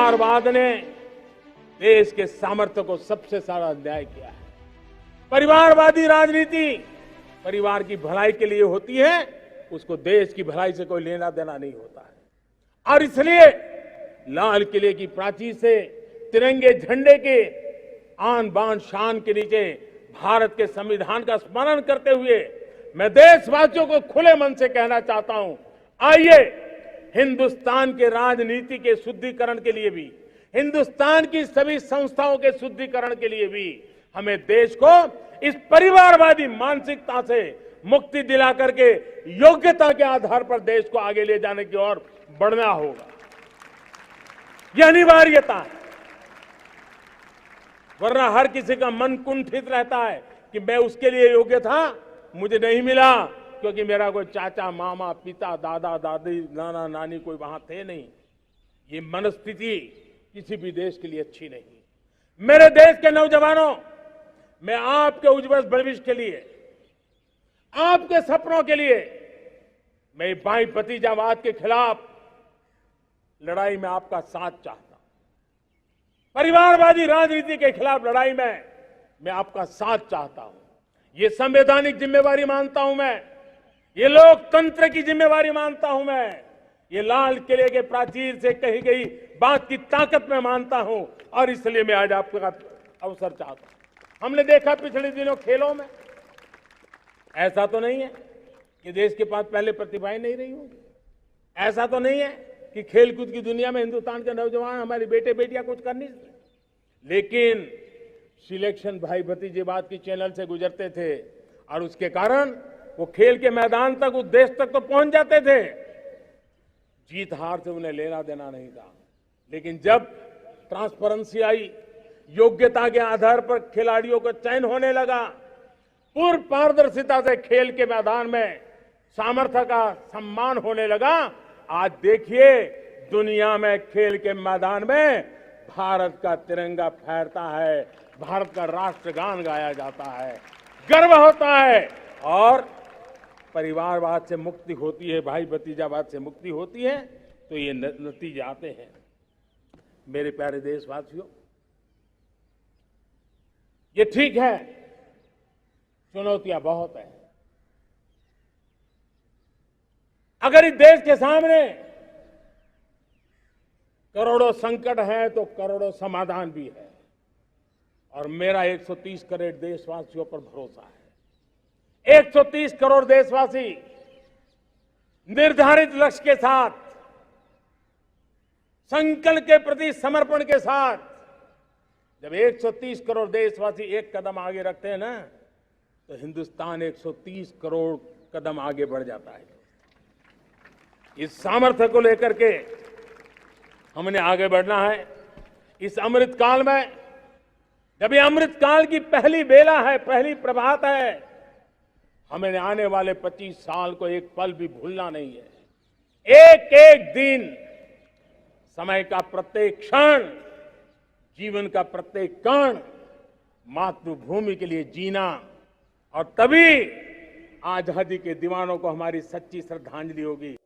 परिवारवाद ने देश के सामर्थ्य को सबसे सारा अन्याय किया है। परिवारवादी राजनीति परिवार की भलाई के लिए होती है, उसको देश की भलाई से कोई लेना देना नहीं होता है। और इसलिए लाल किले की प्राचीर से तिरंगे झंडे के आन बान शान के नीचे भारत के संविधान का स्मरण करते हुए मैं देशवासियों को खुले मन से कहना चाहता हूं, आइए हिंदुस्तान के राजनीति के शुद्धिकरण के लिए भी, हिंदुस्तान की सभी संस्थाओं के शुद्धिकरण के लिए भी हमें देश को इस परिवारवादी मानसिकता से मुक्ति दिला करके योग्यता के आधार पर देश को आगे ले जाने की ओर बढ़ना होगा। यह अनिवार्यता है, वरना हर किसी का मन कुंठित रहता है कि मैं उसके लिए योग्य था, मुझे नहीं मिला क्योंकि मेरा कोई चाचा मामा पिता दादा दादी नाना नानी कोई वहां थे नहीं। ये मनस्थिति किसी भी देश के लिए अच्छी नहीं। मेरे देश के नौजवानों, मैं आपके उज्जवल भविष्य के लिए, आपके सपनों के लिए, मैं भाई भतीजावाद के खिलाफ लड़ाई में आपका साथ चाहता हूं। परिवारवादी राजनीति के खिलाफ लड़ाई में मैं आपका साथ चाहता हूं। ये संवैधानिक जिम्मेवारी मानता हूं मैं, ये लोकतंत्र की जिम्मेवारी मानता हूं मैं, ये लाल किले के प्राचीर से कही गई बात की ताकत में मानता हूं और इसलिए मैं आज आपका अवसर चाहता हूं। हमने देखा पिछले दिनों खेलों में, ऐसा तो नहीं है कि देश के पास पहले प्रतिभाएं नहीं रही होंगी, ऐसा तो नहीं है कि खेलकूद की दुनिया में हिंदुस्तान के नौजवान हमारे बेटे बेटियां कुछ कर नहीं सकते, लेकिन सिलेक्शन भाई भतीजेवाद की चैनल से गुजरते थे और उसके कारण वो खेल के मैदान तक, उस देश तक तो पहुंच जाते थे। जीत हार से उन्हें लेना देना नहीं था, लेकिन जब ट्रांसपेरेंसी आई, योग्यता के आधार पर खिलाड़ियों का चयन होने लगा, पूर्ण पारदर्शिता से खेल के मैदान में सामर्थ्य का सम्मान होने लगा, आज देखिए दुनिया में खेल के मैदान में भारत का तिरंगा फहरता है, भारत का राष्ट्रगान गाया जाता है, गर्व होता है और परिवारवाद से मुक्ति होती है, भाई भतीजावाद से मुक्ति होती है, तो ये नतीजे आते हैं। मेरे प्यारे देशवासियों, ये ठीक है, चुनौतियां बहुत हैं। अगर इस देश के सामने करोड़ों संकट हैं तो करोड़ों समाधान भी है और मेरा 130 करोड़ देशवासियों पर भरोसा है। 130 करोड़ देशवासी निर्धारित लक्ष्य के साथ, संकल्प के प्रति समर्पण के साथ, जब 130 करोड़ देशवासी एक कदम आगे रखते हैं ना, तो हिंदुस्तान 130 करोड़ कदम आगे बढ़ जाता है। इस सामर्थ्य को लेकर के हमने आगे बढ़ना है। इस अमृत काल में, जब ये अमृत काल की पहली बेला है, पहली प्रभात है, हमें आने वाले 25 साल को एक पल भी भूलना नहीं है। एक एक दिन, समय का प्रत्येक क्षण, जीवन का प्रत्येक कण मातृभूमि के लिए जीना, और तभी आजादी के दीवानों को हमारी सच्ची श्रद्धांजलि होगी।